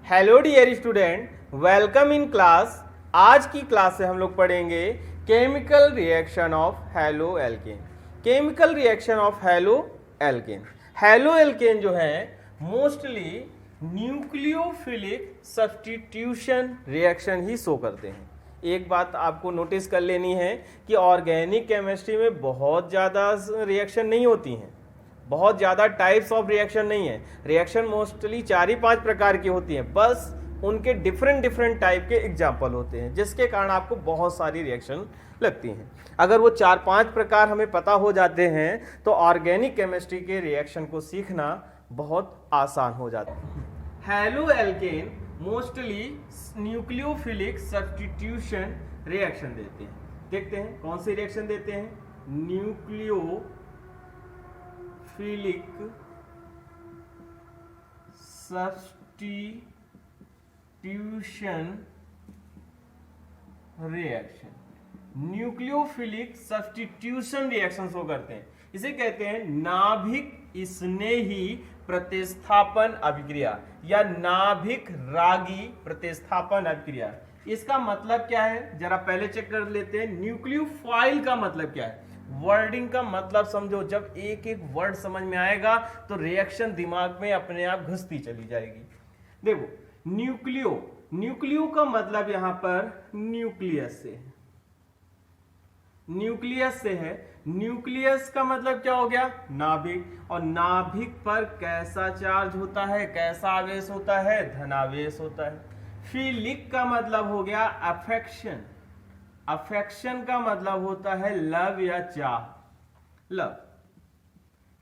Hello dear student, welcome in class. आज की class से हम लोग पढ़ेंगे chemical reaction of haloalkane. Chemical reaction of haloalkane. Haloalkane जो है मोस्टली न्यूक्लियोफिलिक सब्स्टिट्यूशन रिएक्शन ही शो करते हैं। एक बात आपको नोटिस कर लेनी है कि ऑर्गेनिक केमिस्ट्री में बहुत ज़्यादा रिएक्शन नहीं होती हैं, बहुत ज़्यादा टाइप्स ऑफ रिएक्शन नहीं है। रिएक्शन मोस्टली 4 ही 5 प्रकार की होती हैं, बस उनके डिफरेंट टाइप के एग्जाम्पल होते हैं, जिसके कारण आपको बहुत सारी रिएक्शन लगती हैं। अगर वो 4-5 प्रकार हमें पता हो जाते हैं तो ऑर्गेनिक केमिस्ट्री के रिएक्शन को सीखना बहुत आसान हो जाता है। Haloalkane mostly nucleophilic substitution reaction देते हैं। देखते हैं कौन सी रिएक्शन देते हैं। Nucleophilic substitution reaction. Nucleophilic substitution reaction show करते हैं। इसे कहते हैं नाभिक स्नेही प्रतिस्थापन अभिक्रिया या नाभिक रागी प्रतिस्थापन अभिक्रिया। इसका मतलब क्या है जरा पहले चेक कर लेते हैं। न्यूक्लियोफाइल का मतलब क्या है, वर्डिंग का मतलब समझो। जब एक एक वर्ड समझ में आएगा तो रिएक्शन दिमाग में अपने आप घुसती चली जाएगी। देखो न्यूक्लियो का मतलब यहां पर न्यूक्लियस से है, न्यूक्लियस से है। न्यूक्लियस का मतलब क्या हो गया, नाभिक। और नाभिक पर कैसा चार्ज होता है, कैसा आवेश होता है, धनावेश होता है। फिलिक का मतलब हो गया अफेक्शन। अफेक्शन का मतलब होता है लव या चाह।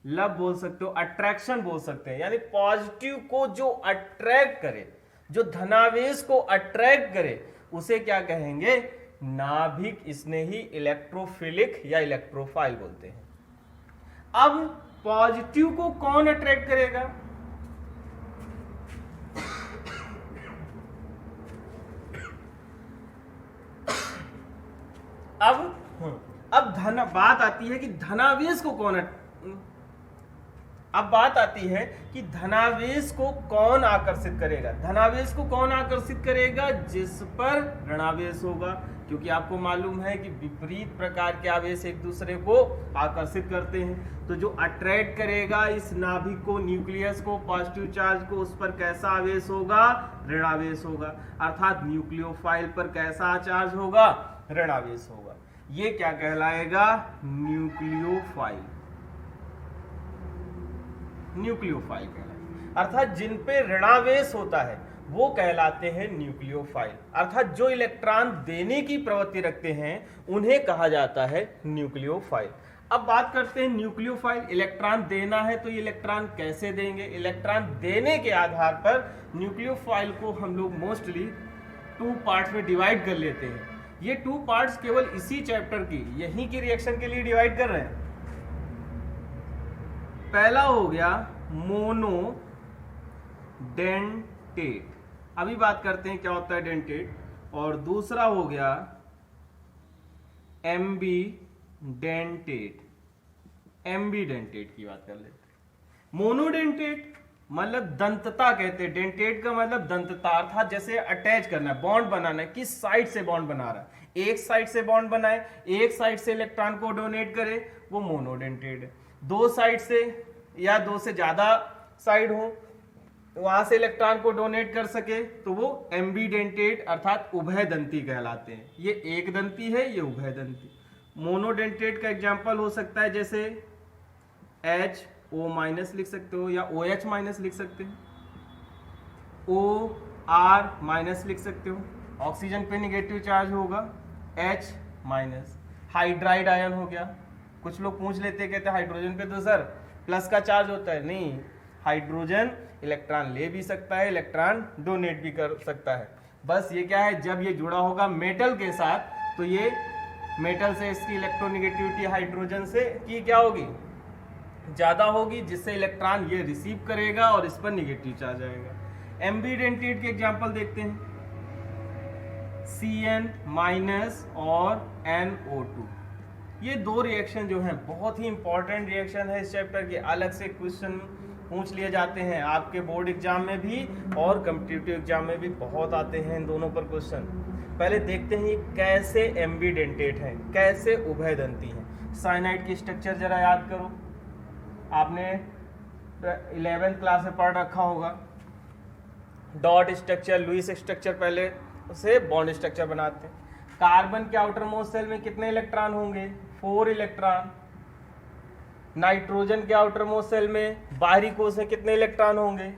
लव बोल सकते हो, अट्रैक्शन बोल सकते हैं, यानी पॉजिटिव को जो अट्रैक्ट करे, जो धनावेश को अट्रैक्ट करे, उसे क्या कहेंगे, नाभिक स्नेही इलेक्ट्रोफिलिक या इलेक्ट्रोफाइल बोलते हैं। अब पॉजिटिव को कौन अट्रैक्ट करेगा, अब बात आती है कि धनावेश को कौन अब बात आती है कि धनावेश को कौन आकर्षित करेगा। धनावेश को कौन आकर्षित करेगा, जिस पर ऋणावेश होगा, क्योंकि आपको मालूम है कि विपरीत प्रकार के आवेश एक दूसरे को आकर्षित करते हैं। तो जो अट्रैक्ट करेगा इस नाभिक को, न्यूक्लियस को, पॉजिटिव चार्ज को, उस पर कैसा आवेश होगा, ऋणावेश होगा। अर्थात न्यूक्लियोफाइल पर कैसा चार्ज होगा, ऋणावेश होगा। ये क्या कहलाएगा, न्यूक्लियोफाइल। न्यूक्लियोफाइल कहलाएगा। अर्थात जिन पे ऋणावेश होता है वो कहलाते हैं न्यूक्लियोफाइल। अर्थात जो इलेक्ट्रॉन देने की प्रवृत्ति रखते हैं उन्हें कहा जाता है न्यूक्लियोफाइल। अब बात करते हैं न्यूक्लियोफाइल। इलेक्ट्रॉन देना है तो ये इलेक्ट्रॉन कैसे देंगे। इलेक्ट्रॉन देने के आधार पर न्यूक्लियोफाइल को हम लोग मोस्टली 2 पार्ट्स में डिवाइड कर लेते हैं। ये 2 पार्ट्स केवल इसी चैप्टर की, यहीं की रिएक्शन के लिए डिवाइड कर रहे हैं। पहला हो गया मोनो डेंटेट। अभी बात करते हैं क्या होता है डेंटेट। और दूसरा हो गया एम्बी डेंटेट। एम्बी डेंटेट की बात कर लेते हैं। मोनोडेंटेट मतलब दंतता कहते हैं, डेंटेट का मतलब दंतता। अर्थात जैसे अटैच करना है, बॉन्ड बनाना है, किस साइड से बॉन्ड बना रहा है, एक साइड से बॉन्ड बनाए, एक साइड से इलेक्ट्रॉन को डोनेट करे, वो मोनोडेंटेट है। 2 साइड से या 2 से ज्यादा साइड हो, वहां से इलेक्ट्रॉन को डोनेट कर सके, तो वो एम्बीडेंटेट अर्थात उभयदंती कहलाते हैं। ये एक दंती है, ये उभयदंती। मोनोडेंटेट का एग्जांपल हो सकता है जैसे HO- लिख सकते हो, या OH- लिख सकते हो, OR- लिख सकते हो। ऑक्सीजन पे निगेटिव चार्ज होगा, H-। हाइड्राइड आयन हो गया। कुछ लोग पूछ लेते, कहते हाइड्रोजन पे तो सर प्लस का चार्ज होता है। नहीं, हाइड्रोजन इलेक्ट्रॉन ले भी सकता है, इलेक्ट्रॉन डोनेट भी कर सकता है। बस ये क्या है, जब ये जुड़ा होगा मेटल के साथ तो ये मेटल से इसकी इलेक्ट्रोनेगेटिविटी हाइड्रोजन से की क्या होगी, ज्यादा होगी, जिससे इलेक्ट्रॉन ये रिसीव करेगा और इस पर निगेटिव चार्ज आएगा। एम्बीडेंटेट के एग्जांपल देखते हैं, Cn- और NO2। ये 2 रिएक्शन जो हैं बहुत ही इंपॉर्टेंट रिएक्शन है इस चैप्टर के। अलग से क्वेश्चन पूछ लिए जाते हैं आपके बोर्ड एग्जाम में भी और कॉम्पिटिटिव एग्जाम में भी बहुत आते हैं इन दोनों पर क्वेश्चन। पहले देखते हैं ये कैसे एम्बीडेंटेट है, कैसे उभयदंती है। साइनाइड की स्ट्रक्चर जरा याद करो, आपने 11th क्लास में पढ़ रखा होगा। डॉट स्ट्रक्चर, लुईस स्ट्रक्चर, पहले उसे बॉन्ड स्ट्रक्चर बनाते हैं। कार्बन के आउटर मोस्ट शेल में कितने इलेक्ट्रॉन होंगे? 4 इलेक्ट्रॉन। नाइट्रोजन के आउटर मोस्ट शेल में बाहरी कोश में कितने इलेक्ट्रॉन होंगे?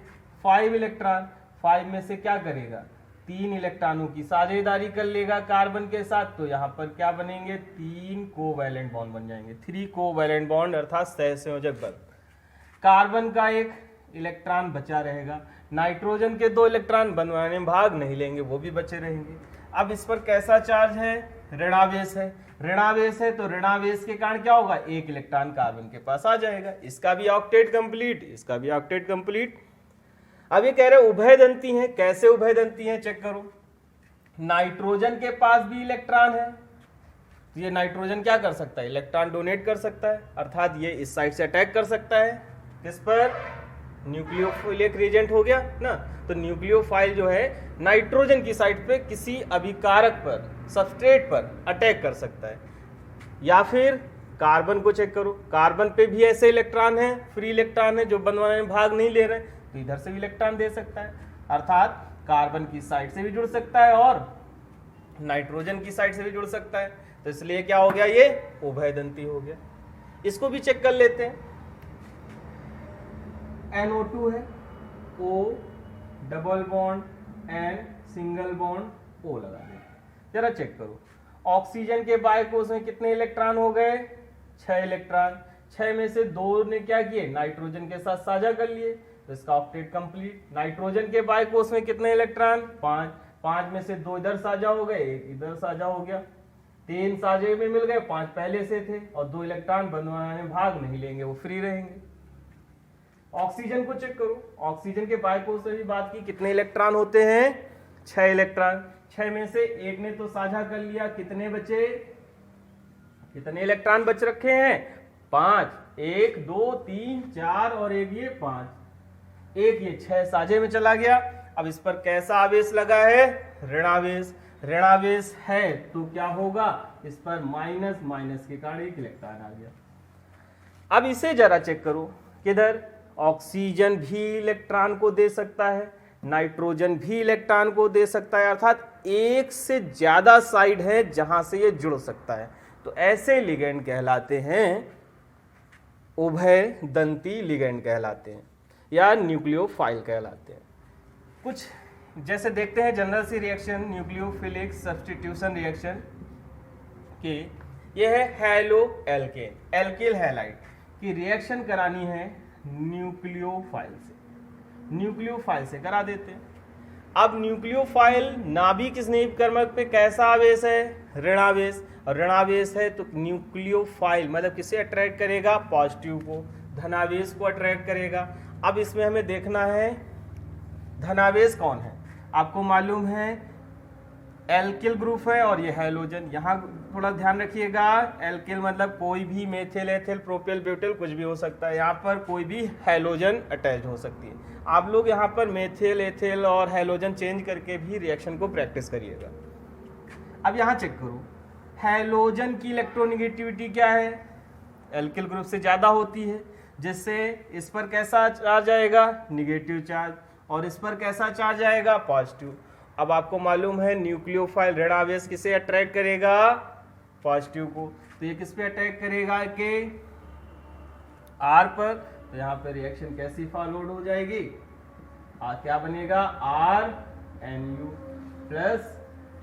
5 इलेक्ट्रॉन। 5 में से क्या करेगा? 3 इलेक्ट्रॉनों की साझेदारी कर लेगा कार्बन के साथ, तो यहाँ पर क्या बनेंगे? 3 कोवैलेंट बॉन्ड बन जाएंगे। 3 कोवैलेंट बॉन्ड अर्थात सहसंयोजक बल। कार्बन का 1 इलेक्ट्रॉन बचा रहेगा। नाइट्रोजन के 2 इलेक्ट्रॉन बनवाने में भाग नहीं लेंगे, वो भी बचे रहेंगे। अब इस पर कैसा चार्ज है? ऋणावेश है। ऋणावेश है तो ऋणावेश के कारण क्या होगा? 1 इलेक्ट्रॉन कार्बन के पास आ जाएगा। इसका भी ऑक्टेट कंप्लीट, इसका भी ऑक्टेट कंप्लीट। अब ये कह रहे उभयदंती हैं। कैसे उभयदंती हैं चेक करो। नाइट्रोजन के पास भी इलेक्ट्रॉन है, तो ये नाइट्रोजन क्या कर सकता है? इलेक्ट्रॉन डोनेट कर सकता है, अर्थात ये इस साइड से अटैक कर सकता है। किस पर? न्यूक्लियोफिलिक रिएजेंट हो गया ना। तो न्यूक्लियोफाइल जो है नाइट्रोजन की साइड पे किसी अभिकारक पर, सबस्ट्रेट पर अटैक कर सकता है। या फिर कार्बन को चेक करो, कार्बन पे भी ऐसे इलेक्ट्रॉन है, फ्री इलेक्ट्रॉन है जो बनवाने में भाग नहीं ले रहे, तो इधर से भी इलेक्ट्रॉन दे सकता है, अर्थात कार्बन की साइड से भी जुड़ सकता है और नाइट्रोजन की साइड से भी जुड़ सकता है। तो इसलिए क्या हो गया? ये उभयदंती हो गया। इसको भी चेक कर लेते हैं। NO2 है, O double bond N single bond O लगा दें। जरा चेक करो, ऑक्सीजन के बायकोश में कितने इलेक्ट्रॉन हो गए? 6 इलेक्ट्रॉन। 6 में से 2 ने क्या किए? नाइट्रोजन के साथ साझा कर लिए, तो इसका ऑक्टेट कंप्लीट। नाइट्रोजन के बायकोश में कितने इलेक्ट्रॉन? 5। 5 में से 2 इधर साझा हो गए, 1 इधर साझा हो गया। 3 साझे में मिल गए, 5 पहले से थे, और 2 इलेक्ट्रॉन बनवाने में भाग नहीं लेंगे, वो फ्री रहेंगे। ऑक्सीजन को चेक करो, ऑक्सीजन के बायकोश से भी बात की, कितने इलेक्ट्रॉन होते हैं? 6 इलेक्ट्रॉन। 6 में से 1 ने तो साझा कर लिया, कितने बचे? कितने इलेक्ट्रॉन बच रखे हैं? 5। 1 2 3 4 और 1 ये 5। 1 ये 6 साझे में चला गया। अब इस पर कैसा आवेश लगा है? ऋणावेश। ऋणावेश है तो क्या होगा? इस पर माइनस, माइनस के कारण 1 इलेक्ट्रॉन आ गया। अब इसे जरा चेक करो, किधर? ऑक्सीजन भी इलेक्ट्रॉन को दे सकता है, नाइट्रोजन भी इलेक्ट्रॉन को दे सकता है, अर्थात एक से ज्यादा साइड है जहां से ये जुड़ सकता है। तो ऐसे लिगेंड कहलाते हैं उभयदंती लिगेंड कहलाते हैं, या न्यूक्लियोफाइल कहलाते हैं। कुछ जैसे देखते हैं जनरल सी रिएक्शन, न्यूक्लियोफिलिक सब्स्टिट्यूशन रिएक्शन की। यह है हैलो एल्केन, एल्किल हैलाइड की रिएक्शन करानी है न्यूक्लियोफाइल से। न्यूक्लियोफाइल से करा देते हैं। अब न्यूक्लियोफाइल नाभिक स्नेह कर्मक पे कैसा आवेश है? ऋणावेश। और ऋणावेश है तो न्यूक्लियोफाइल मतलब किसे अट्रैक्ट करेगा? पॉजिटिव को। धनावेश को अट्रैक्ट करेगा। अब इसमें हमें देखना है धनावेश कौन है। आपको मालूम है एल्किल ग्रुप है और ये हैलोजन। यहाँ थोड़ा ध्यान रखिएगा, एल्किल मतलब कोई भी मेथिल, एथिल, प्रोपिल, ब्यूटिल कुछ भी हो सकता है। यहाँ पर कोई भी हैलोजन अटैच हो सकती है। आप लोग यहाँ पर मेथिल, एथिल और हैलोजन चेंज करके भी रिएक्शन को प्रैक्टिस करिएगा। अब यहाँ चेक करो, हैलोजन की इलेक्ट्रोनेगेटिविटी क्या है? एल्किल ग्रुप से ज़्यादा होती है, जिससे इस पर कैसा चार्ज आएगा? Negative charge. और इस पर कैसा चार्ज आएगा? पॉजिटिव। अब आपको मालूम है न्यूक्लियोफाइल ऋणावेश किसे अट्रैक्ट करेगा? पॉजिटिव को। तो ये किस पे अटैक करेगा? के आर पर। तो यहाँ पर रिएक्शन कैसी फॉलोड हो जाएगी? क्या बनेगा? R N U plus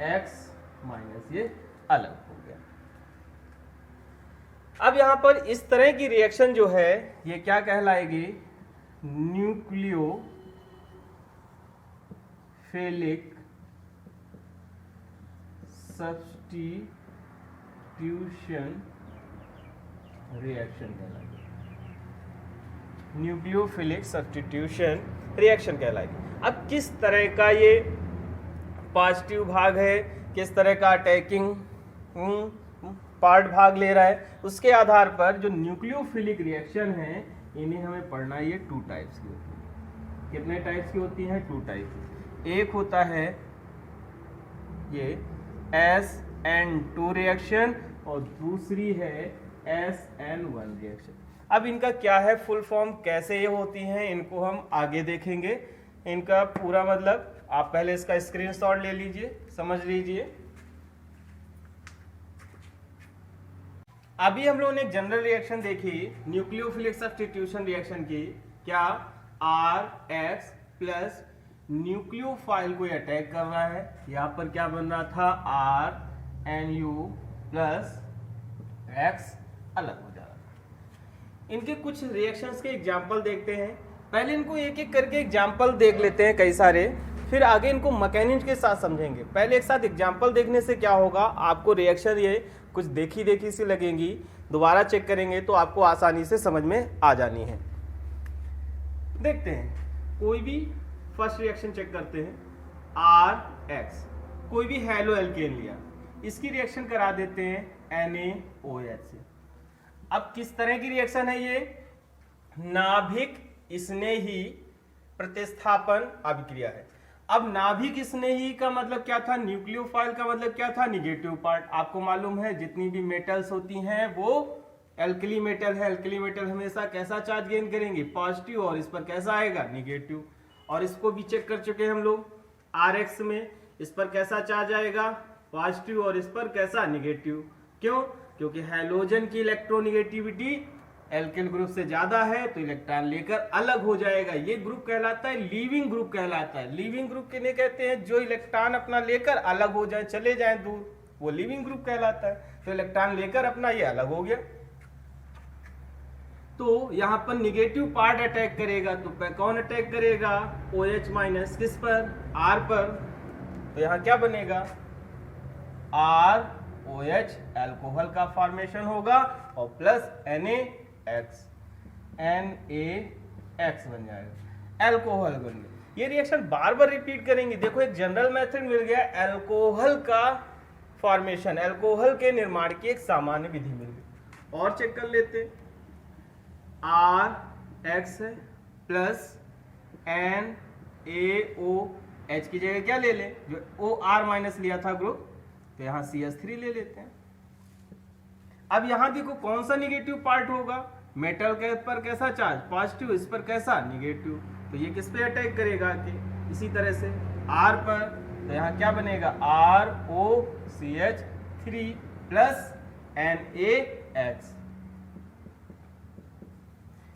X minus, ये अलग हो गया। अब यहाँ पर इस तरह की रिएक्शन जो है ये क्या कहलाएगी? न्यूक्लियोफिलिक सब्स्टिट्यूशन रिएक्शन कहलाएगी। न्यूक्लियोफिलिक सब्स्टिट्यूशन रिएक्शन कहलाएगी। अब किस तरह का ये पॉजिटिव भाग है, किस तरह का अटैकिंग पार्ट भाग ले रहा है, उसके आधार पर जो न्यूक्लियोफिलिक रिएक्शन है इन्हें हमें पढ़ना है, ये 2 टाइप्स की होती है। कितने टाइप्स की होती हैं? 2 टाइप। एक होता है ये SN2 रिएक्शन और दूसरी है SN1 रिएक्शन। अब इनका क्या है फुल फॉर्म, कैसे ये होती हैं, इनको हम आगे देखेंगे। इनका पूरा मतलब आप पहले इसका स्क्रीनशॉट ले लीजिए, समझ लीजिए। अभी हम लोगों ने एक जनरल रिएक्शन देखी न्यूक्लियोफिलिक सब्स्टिट्यूशन रिएक्शन की। क्या? RX प्लस न्यूक्लियोफाइल को अटैक कर रहा है। यहां पर क्या बन रहा था? RNU प्लस X अलग हो जा रहा था। इनके कुछ रिएक्शंस के एग्जाम्पल देखते हैं। पहले इनको एक एक करके एग्जाम्पल देख लेते हैं कई सारे, फिर आगे इनको मैकेनिज्म के साथ समझेंगे। पहले एक साथ एग्जाम्पल देखने से क्या होगा, आपको रिएक्शन ये कुछ देखी देखी सी लगेंगी, दोबारा चेक करेंगे तो आपको आसानी से समझ में आ जानी है। देखते हैं, कोई भी फर्स्ट रिएक्शन चेक करते हैं। RX, कोई भी हैलो एल्केन लिया, इसकी रिएक्शन करा देते हैं NaOH से। अब किस तरह की रिएक्शन है ये? नाभिक स्नेही प्रतिस्थापन अभिक्रिया है। अब नाभिक स्नेही का मतलब क्या था? न्यूक्लियोफाइल का मतलब क्या था? Negative part. आपको मालूम है जितनी भी मेटल्स होती हैं वो एल्कली मेटल है। एल्कली मेटल हमेशा कैसा चार्ज गेन करेंगे? पॉजिटिव, और इस पर कैसा आएगा? निगेटिव। और इसको भी चेक कर चुके हैं हम लोग RX में, इस पर कैसा चार्ज आएगा? पॉजिटिव, और इस पर कैसा? निगेटिव। क्यों? क्योंकि हैलोजन की इलेक्ट्रोनिगेटिविटी एल्किल ग्रुप से ज्यादा है तो इलेक्ट्रॉन लेकर अलग हो जाएगा। ये ग्रुप कहलाता है लीविंग ग्रुप कहलाता है। लीविंग ग्रुप किन्हें कहते हैं? जो इलेक्ट्रॉन अपना लेकर अलग हो जाए, चले जाए दूर, वो लीविंग ग्रुप कहलाता है। तो इलेक्ट्रॉन लेकर अपना ये अलग हो गया, तो यहां पर निगेटिव पार्ट अटैक करेगा। तो कौन अटैक करेगा? OH minus. किस पर? R पर। तो यहां क्या बनेगा? ROH अल्कोहल का फॉर्मेशन होगा और प्लस NaX बन जाएगा, अल्कोहल बन गया। ये रिएक्शन बार बार रिपीट करेंगे। देखो एक जनरल मेथड मिल गया, अल्कोहल का फॉर्मेशन, अल्कोहल के निर्माण की एक सामान्य विधि मिल गई। और चेक कर लेते, RX प्लस NaOH की जगह क्या ले लें? जो OR माइनस लिया था ग्रुप, तो यहां CH3 ले लेते हैं। अब यहां देखो कौन सा निगेटिव पार्ट होगा? मेटल के पर कैसा चार्ज? पॉजिटिव, इस पर कैसा? निगेटिव। तो ये किस पे अटैक करेगा? कि इसी तरह से R पर। तो यहां क्या बनेगा? ROCH3 plus NaX।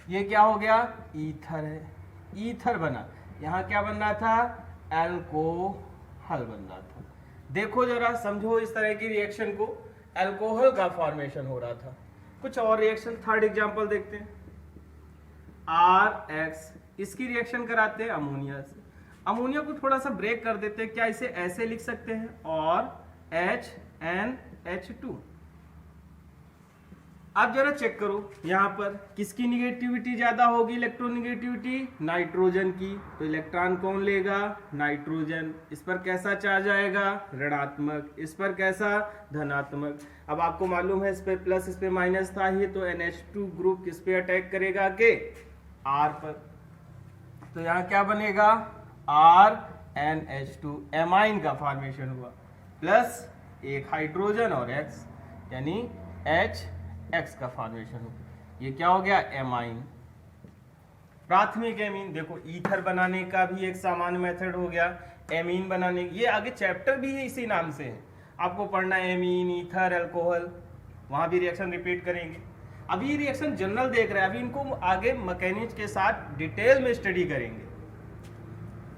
ये क्या हो गया? ईथर है, ईथर बना। यहां क्या बन रहा था? अल्कोहल बन रहा था। देखो जरा, समझो इस तरह की रिएक्शन को, अल्कोहल का फॉर्मेशन हो रहा था। कुछ और रिएक्शन, थर्ड एग्जांपल देखते हैं। RX, इसकी रिएक्शन कराते हैं अमोनिया से। अमोनिया को थोड़ा सा ब्रेक कर देते हैं। क्या इसे ऐसे लिख सकते हैं? और HNH2। अब जरा चेक करो, यहां पर किसकी निगेटिविटी ज्यादा होगी? इलेक्ट्रोनिगेटिविटी नाइट्रोजन की। तो इलेक्ट्रॉन कौन लेगा? नाइट्रोजन। इस पर कैसा चार्ज आएगा? ऋणात्मक। इस पर कैसा? धनात्मक। अब आपको मालूम है इस पे प्लस, इस पे माइनस था ही, तो NH2 ग्रुप किस पे अटैक करेगा? के R पर। तो यहां क्या बनेगा? RNH2, एमाइन का फॉर्मेशन हुआ, प्लस एक हाइड्रोजन और X, यानी HX का फॉर्मेशन हो। ये क्या हो गया? एमाइन। प्राथमिक एमीन, देखो ईथर बनाने का भी एक सामान्य मेथड हो गया, एमीन बनाने। ये आगे चैप्टर भी है इसी नाम से है, आपको पढ़ना है एमीन, ईथर, अल्कोहल, वहां भी रिएक्शन रिपीट करेंगे। अभी रिएक्शन जनरल देख रहे हैं, अभी इनको आगे मैकेनिज्म के साथ डिटेल में स्टडी करेंगे।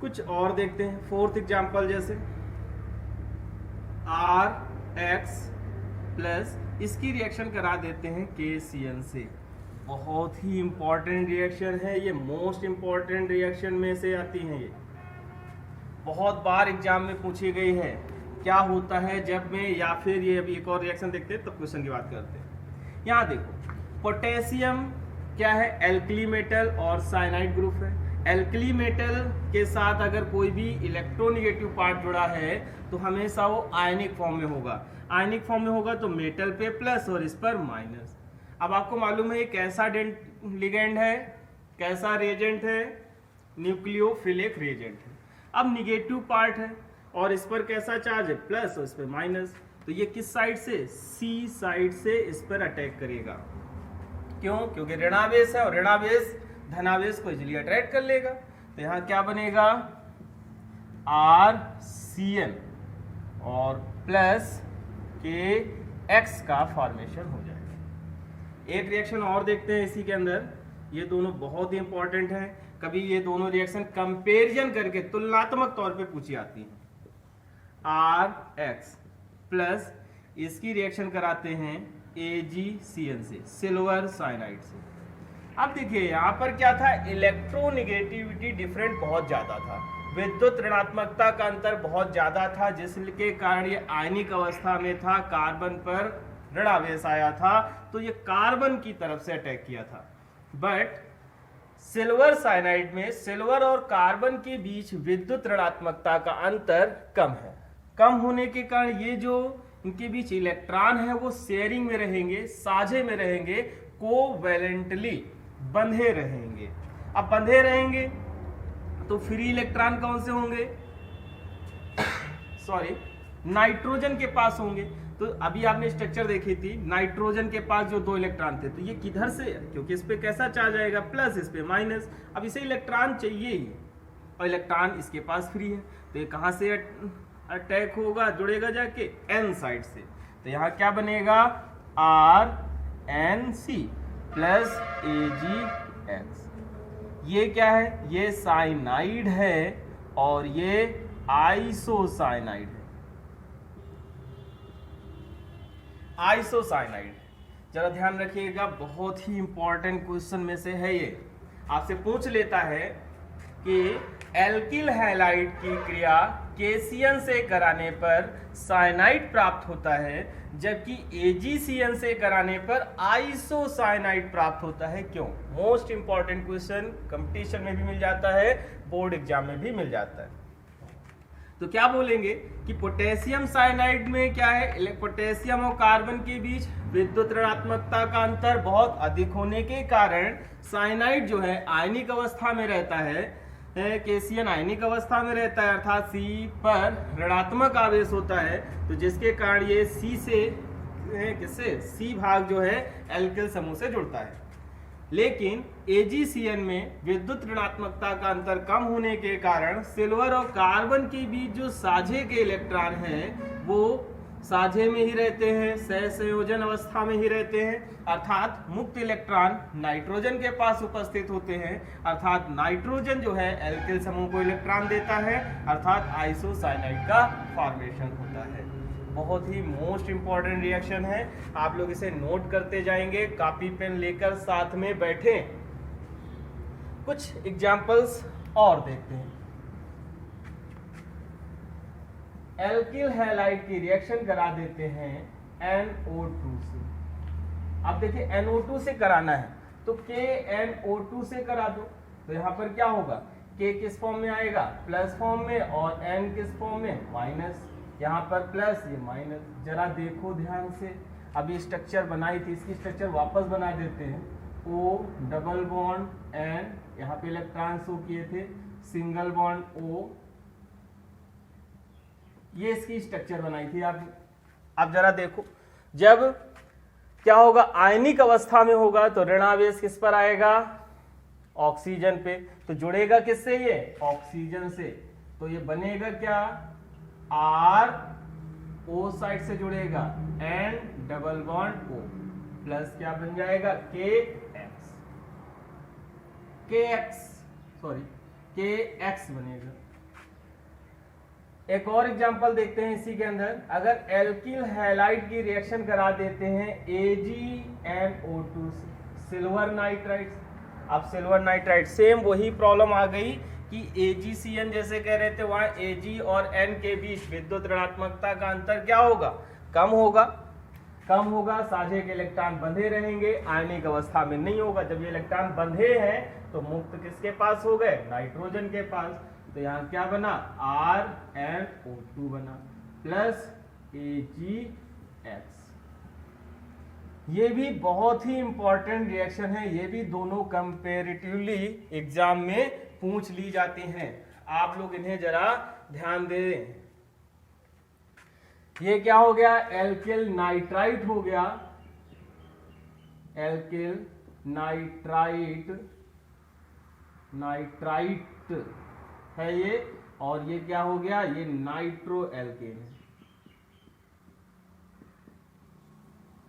कुछ और देखते हैं, फोर्थ एग्जांपल, जैसे RX प्लस, इसकी रिएक्शन करा देते हैं KCN से। बहुत ही इंपॉर्टेंट रिएक्शन है ये, मोस्ट इंपॉर्टेंट रिएक्शन में से आती है ये, बहुत बार एग्जाम में पूछी गई है। क्या होता है जब में, या फिर ये अभी एक और रिएक्शन देखते हैं तब क्वेश्चन की बात करते हैं। यहाँ देखो, पोटेशियम क्या है? एल्कली मेटल और साइनाइड ग्रुप है। एल्कली मेटल के साथ अगर कोई भी इलेक्ट्रोनिगेटिव पार्ट जुड़ा है तो हमेशा वो आयनिक फॉर्म में होगा। आयनिक फॉर्म में होगा तो मेटल पे प्लस और इस पर माइनस। अब आपको मालूम है एक ऐसा लिगेंड है, कैसा रिएजेंट है, न्यूक्लियोफिलिक रिएजेंट है। अब निगेटिव पार्ट है और इस पर कैसा चार्ज है, प्लस और इस पर माइनस, तो ये किस साइड से, सी साइड से इस पर अटैक करेगा। क्यों? क्योंकि ऋणावेश है और ऋणावेश धनावेश को इजीली अट्रैक्ट कर लेगा। तो यहां क्या बनेगा, RCN और प्लस KX का फॉर्मेशन हो जाएगा। एक रिएक्शन और देखते हैं इसी के अंदर, ये दोनों बहुत ही इंपॉर्टेंट है, कभी ये दोनों रिएक्शन कंपैरिजन करके तुलनात्मक तौर पे पूछी आती है। RX प्लस इसकी रिएक्शन कराते हैं AgCN से, सिल्वर साइनाइड से। अब देखिए यहां पर क्या था, इलेक्ट्रोनिगेटिविटी डिफरेंट बहुत ज्यादा था, विद्युत ऋणात्मकता का अंतर बहुत ज्यादा था, जिसके कारण ये आयनिक अवस्था में था, कार्बन पर ऋणावेश आया था, तो ये कार्बन की तरफ से अटैक किया था। बट सिल्वर साइनाइड में सिल्वर और कार्बन के बीच विद्युत ऋणात्मकता का अंतर कम है। कम होने के कारण ये जो इनके बीच इलेक्ट्रॉन है वो शेयरिंग में रहेंगे, साझे में रहेंगे, कोवैलेंटली बंधे रहेंगे। अब बंधे रहेंगे तो फ्री इलेक्ट्रॉन कौन से होंगे, सॉरी, नाइट्रोजन के पास होंगे। तो अभी आपने स्ट्रक्चर देखी थी, नाइट्रोजन के पास जो 2 इलेक्ट्रॉन थे, तो ये किधर से, क्योंकि इस पे कैसा चार्ज आएगा, प्लस, इस पे माइनस। अब इसे इलेक्ट्रॉन चाहिए ही और इलेक्ट्रॉन इसके पास फ्री है, तो ये कहां से अटैक होगा, जुड़ेगा जाके N साइड से। तो यहां क्या बनेगा, RNC प्लस AgX। ये क्या है, ये साइनाइड है और ये आइसोसाइनाइड है। आइसोसाइनाइड, जरा ध्यान रखिएगा, बहुत ही इंपॉर्टेंट क्वेश्चन में से है ये। आपसे पूछ लेता है कि एल्किल हैलाइड की क्रिया KCN से कराने पर साइनाइड प्राप्त होता है, जबकि AgCN से कराने पर आइसोसाइनाइड प्राप्त होता है। क्यों? मोस्ट इंपॉर्टेंट क्वेश्चन, कंपटीशन में भी मिल जाता है, बोर्ड एग्जाम में भी मिल जाता है। तो क्या बोलेंगे कि पोटेशियम साइनाइड में क्या है, पोटेशियम और कार्बन के बीच विद्युत ऋणात्मकता का अंतर बहुत अधिक होने के कारण साइनाइड जो है आयनिक अवस्था में रहता है, KCN आयनिक अवस्था में रहता है, अर्थात C पर ऋणात्मक आवेश होता है, तो जिसके कारण ये C से किससे, C भाग जो है एल्किल समूह से जुड़ता है। लेकिन AgCN में विद्युत ऋणात्मकता का अंतर कम होने के कारण सिल्वर और कार्बन के बीच जो साझे के इलेक्ट्रॉन हैं वो साझे में ही रहते हैं, सहसंयोजन अवस्था में ही रहते हैं, अर्थात मुक्त इलेक्ट्रॉन नाइट्रोजन के पास उपस्थित होते हैं, अर्थात नाइट्रोजन जो है एल्किल समूह को इलेक्ट्रॉन देता है, अर्थात आइसोसाइनाइड का फॉर्मेशन होता है। बहुत ही मोस्ट इंपॉर्टेंट रिएक्शन है, आप लोग इसे नोट करते जाएंगे, कॉपी पेन लेकर साथ में बैठे। कुछ एग्जांपल्स और देखते हैं। एल्किल हैलाइड की रिएक्शन करा देते हैं NO2 से। अब देखिए NO2 से कराना है तो KNO2 से करा दो, तो यहां पर क्या होगा, K किस फॉर्म में आएगा, प्लस फॉर्म में, और N किस फॉर्म में, माइनस। यहाँ पर प्लस, ये माइनस। जरा देखो ध्यान से, अभी स्ट्रक्चर बनाई थी, इसकी स्ट्रक्चर वापस बना देते हैं। O डबल बॉन्ड N, यहाँ पे इलेक्ट्रॉन शो किए थे, सिंगल बॉन्ड O, ये इसकी स्ट्रक्चर बनाई थी आपने। अब जरा देखो, जब क्या होगा, आयनिक अवस्था में होगा तो ऋणावेश किस पर आएगा, ऑक्सीजन पे, तो जुड़ेगा किससे, ये ऑक्सीजन से, तो ये बनेगा क्या, R O साइड से जुड़ेगा, N double bond O, plus क्या बन जाएगा, KX बनेगा। एक और एग्जांपल देखते हैं इसी के अंदर, अगर एल्किल हैलाइड की रिएक्शन करा देते हैं AgNO2 सिल्वर नाइट्राइड। अब सिल्वर नाइट्राइड सेम वही प्रॉब्लम आ गई कि AgCN जैसे कह रहे थे, वहां Ag और N के बीच विद्युत ऋणात्मकता का अंतर क्या होगा, कम होगा, साझे के इलेक्ट्रॉन बंधे रहेंगे, आयनिक अवस्था में नहीं होगा। जब ये इलेक्ट्रॉन बंधे हैं तो मुक्त किसके पास हो गए, नाइट्रोजन के पास, तो यहाँ क्या बना, RNO2 बना, प्लस AgX। ये भी बहुत ही इंपॉर्टेंट रिएक्शन है, ये भी दोनों कंपेरेटिवली एग्जाम में पूछ ली जाती हैं, आप लोग इन्हें जरा ध्यान दें। ये क्या हो गया, एल्किल नाइट्राइट हो गया, एल्किल नाइट्राइट है ये, और ये क्या हो गया, ये नाइट्रो एल्केन है,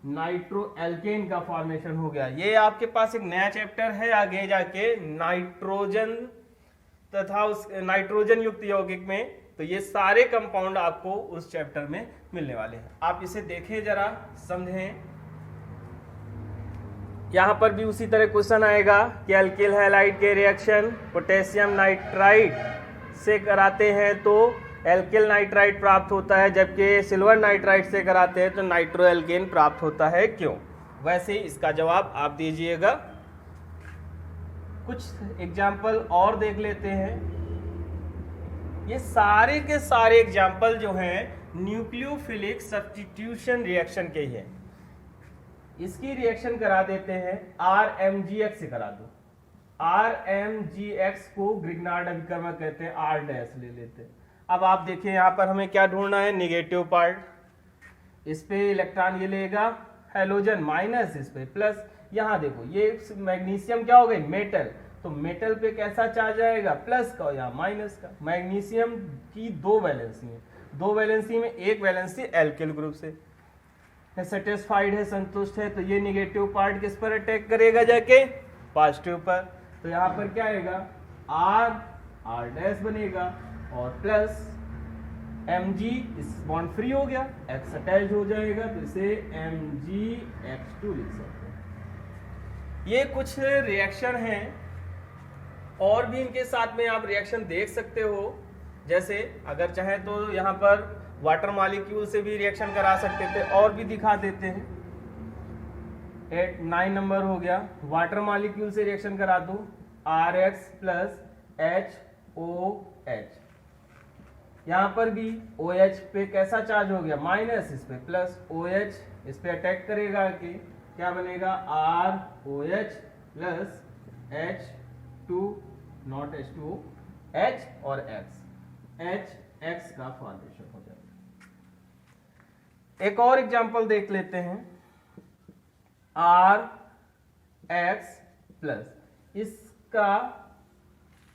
नाइट्रो एल्केन का फॉर्मेशन हो गया। ये आपके पास एक नया चैप्टर है आगे जाके नाइट्रोजन तथा उस नाइट्रोजन युक्त यौगिक में, तो ये सारे कंपाउंड आपको उस चैप्टर में मिलने वाले हैं। आप इसे देखें जरा, समझें। यहां पर भी उसी तरह क्वेश्चन आएगा कि एल्किल हैलाइड के रिएक्शन पोटेशियम नाइट्राइट से कराते हैं तो एल्किल नाइट्राइट प्राप्त होता है, जबकि सिल्वर नाइट्राइट से कराते हैं तो नाइट्रो एल्केन प्राप्त होता है, क्यों? वैसे ही इसका जवाब आप दीजिएगा। कुछ एग्जाम्पल और देख लेते हैं। ये सारे के सारे एग्जाम्पल जो हैं न्यूक्लियोफिलिक सब्स्टिट्यूशन रिएक्शन के ही हैं। इसकी रिएक्शन करा देते हैं RMGX से करा दो। RMGX को ग्रिग्नार्ड अभिकर्मक कहते हैं, R डैश ले लेते हैं। अब आप देखिए यहाँ पर हमें क्या ढूंढना है, निगेटिव पार्ट। इस पे इलेक्ट्रॉन ये लेगा हेलोजन माइनस, इस पे प्लस। यहाँ देखो ये मैग्नीशियम क्या हो गई, मेटल, तो मेटल पे कैसा चार्ज आएगा, प्लस का, यहाँ माइनस का। मैग्नीशियम की दो वैलेंसी है, दो वैलेंसी में एक वैलेंसी एल्किल ग्रुप से है, सेटिस्फाइड है, संतुष्ट है, तो ये निगेटिव पार्ट किस पर अटैक करेगा, जाके पॉजिटिव पर। तो यहाँ पर क्या आएगा, R डैश बनेगा और प्लस Mg, इस बॉन्ड फ्री हो गया, X अटैच हो जाएगा, तो इसे MgX2 लिख सकते हैं। ये कुछ रिएक्शन हैं, और भी इनके साथ में आप रिएक्शन देख सकते हो। जैसे अगर चाहे तो यहाँ पर वाटर मॉलिक्यूल से भी रिएक्शन करा सकते थे, और भी दिखा देते हैं। 9 नंबर हो गया, वाटर मॉलिक्यूल से रिएक्शन करा दो, RX प्लस HOH। यहाँ पर भी OH पे कैसा चार्ज हो गया, माइनस, इस पे प्लस, OH इस पे अटैक करेगा कि क्या बनेगा, ROH plus H2 not H2O, H और X का फॉर्मेशन हो जाएगा। एक और एग्जांपल देख लेते हैं, RX प्लस, इसका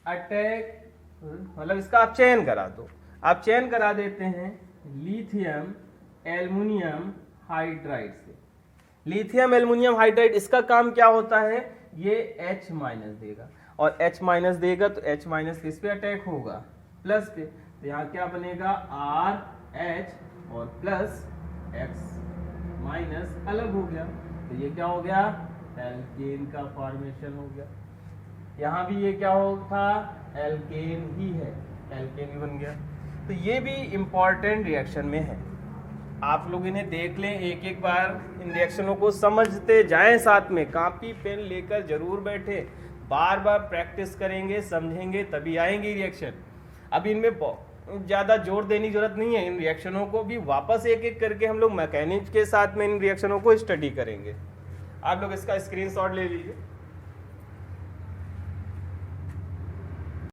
अटैक मतलब इसका आप चयन करा दो, आप चयन करा देते हैं लिथियम एल्युमिनियम हाइड्राइड से। लिथियम एल्युमिनियम हाइड्राइड, इसका काम क्या होता है, ये H माइनस देगा, और H माइनस देगा तो H माइनस किस पे अटैक होगा, प्लस पे। तो यहाँ क्या बनेगा, RH और प्लस X माइनस अलग हो गया, तो ये क्या हो गया, एल्केन का फॉर्मेशन हो गया। यहाँ भी ये क्या था, एल्केन ही है, एल्केन ही बन गया। तो ये भी इंपॉर्टेंट रिएक्शन में है, आप लोग इन्हें देख लें, एक एक बार इन रिएक्शनों को समझते जाएं, साथ में कॉपी पेन लेकर जरूर बैठे, बार बार प्रैक्टिस करेंगे, समझेंगे, तभी आएंगे रिएक्शन। अब इनमें ज़्यादा जोर देने की जरूरत नहीं है, इन रिएक्शनों को भी वापस एक एक करके हम लोग मैकेनिक्स के साथ में इन रिएक्शनों को स्टडी करेंगे। आप लोग इसका स्क्रीनशॉट ले लीजिए।